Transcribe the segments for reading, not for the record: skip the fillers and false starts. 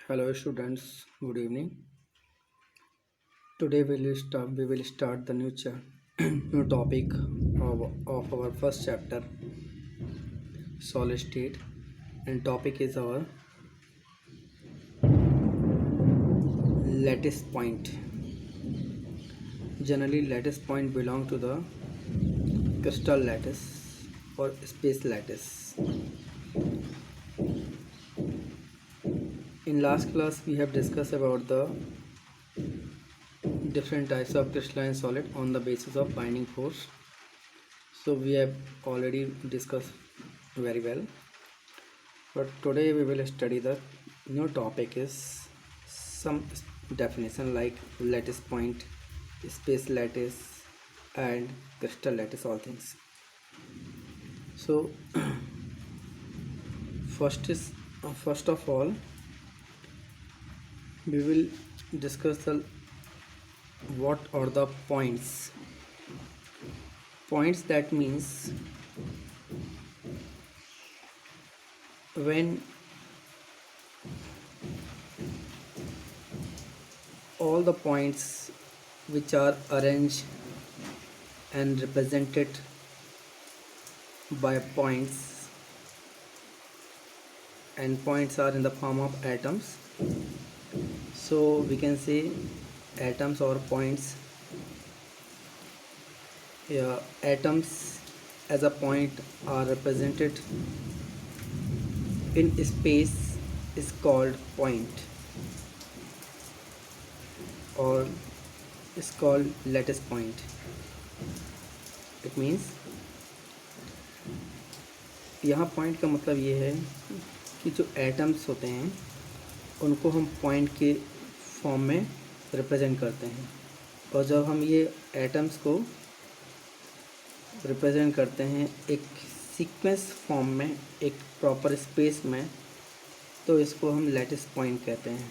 Hello students, good evening. Today we will start the new topic of our first chapter, solid state, and topic is our lattice point. Generally, lattice point belong to the crystal lattice or space lattice. In last class, we have discussed about the different types of crystalline solid on the basis of binding force. So we have already discussed very well. But today we will study the new topic is some definition like lattice point, space lattice, and crystal lattice, all things. So first of all we will discuss the what are the points. Points, that means when all the points which are arranged and represented by points, and points are in the form of atoms, so we can say atoms or points. Atoms as a point are represented in space is called point or is called lattice point. It means यहाँ point का मतलब ये है कि जो atoms होते हैं उनको हम पॉइंट के फॉर्म में रिप्रेजेंट करते हैं, और जब हम ये एटम्स को रिप्रेजेंट करते हैं एक सीक्वेंस फॉर्म में, एक प्रॉपर स्पेस में, तो इसको हम लैटिस पॉइंट कहते हैं.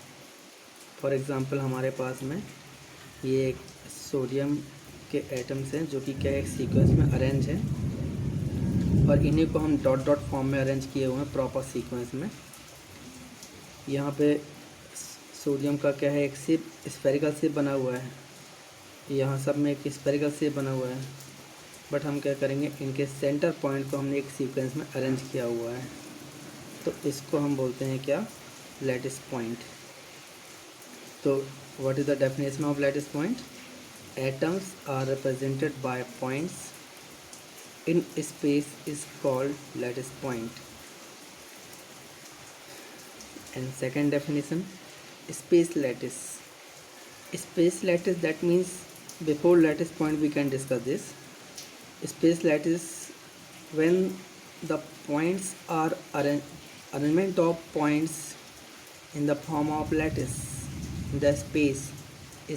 फॉर एग्ज़ाम्पल हमारे पास में ये एक सोडियम के एटम्स हैं जो कि क्या एक सीक्वेंस में अरेंज है, और इन्हीं को हम डॉट डॉट फॉर्म में अरेंज किए हुए हैं प्रॉपर सीक्वेंस में. यहाँ पे सोडियम का क्या है, एक शेप, स्फेरिकल शेप बना हुआ है. यहाँ सब में एक स्फेरिकल शेप बना हुआ है, बट हम क्या करेंगे, इनके सेंटर पॉइंट को हमने एक सीक्वेंस में अरेंज किया हुआ है, तो इसको हम बोलते हैं क्या, लैटिस पॉइंट. तो what is the definition of lattice point? Atoms are represented by points in space is called lattice point. And second definition, space lattice. Space lattice, that means before lattice point we can discuss this. Space lattice, when the points are arrangement of points in the form of lattice in the space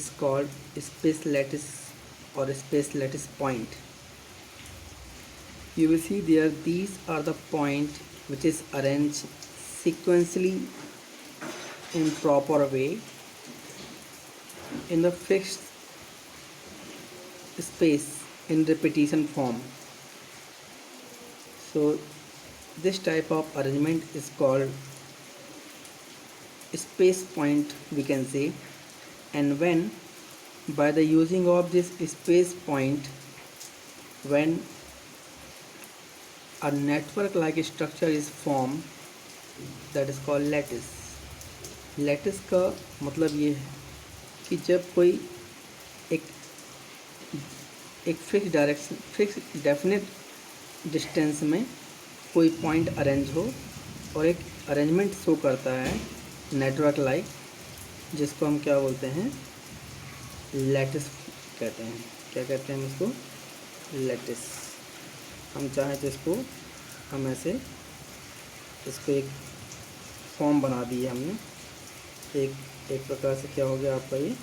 is called space lattice or space lattice point. You will see there, these are the point which is arranged sequentially in proper way in the fixed space in repetition form. So this type of arrangement is called space point, we can say. And when by the using of this space point, when a network like structure is formed, that is called lattice. Lattice का मतलब ये है कि जब कोई एक fix definite distance में कोई पॉइंट अरेंज हो और एक अरेंजमेंट शो करता है नेटवर्क लाइक, जिसको हम क्या बोलते हैं, लैटिस कहते हैं. क्या कहते हैं हम इसको? लैटिस. हम चाहें तो इसको हम ऐसे इसको एक फॉर्म बना दिए हमने, एक प्रकार से क्या हो गया आपका, ये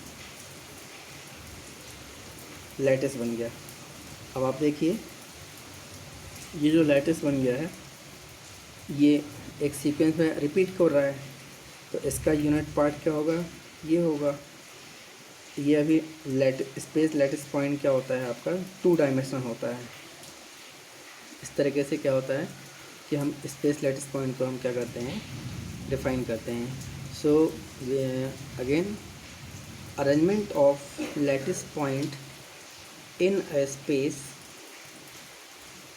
लैटिस बन गया. अब आप देखिए, ये जो लैटिस बन गया है ये एक सीक्वेंस में रिपीट कर रहा है, तो इसका यूनिट पार्ट क्या होगा, ये होगा. ये अभी स्पेस लैटिस पॉइंट क्या होता है आपका, 2 डायमेंशन होता है. इस तरीके से क्या होता है कि हम स्पेस लैटिस पॉइंट को हम क्या करते हैं, डिफाइन करते हैं. So again, arrangement of lattice point in a space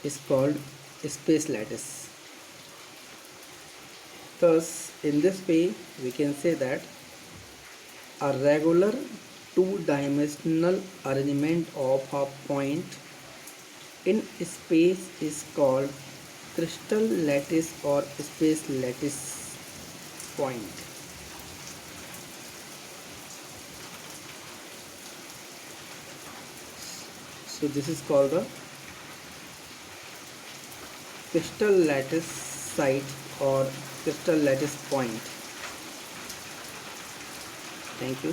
is called space lattice. Thus, in this way, we can say that a regular two-dimensional arrangement of a point in space is called crystal lattice or space lattice point. So this is called the crystal lattice site or crystal lattice point. Thank you.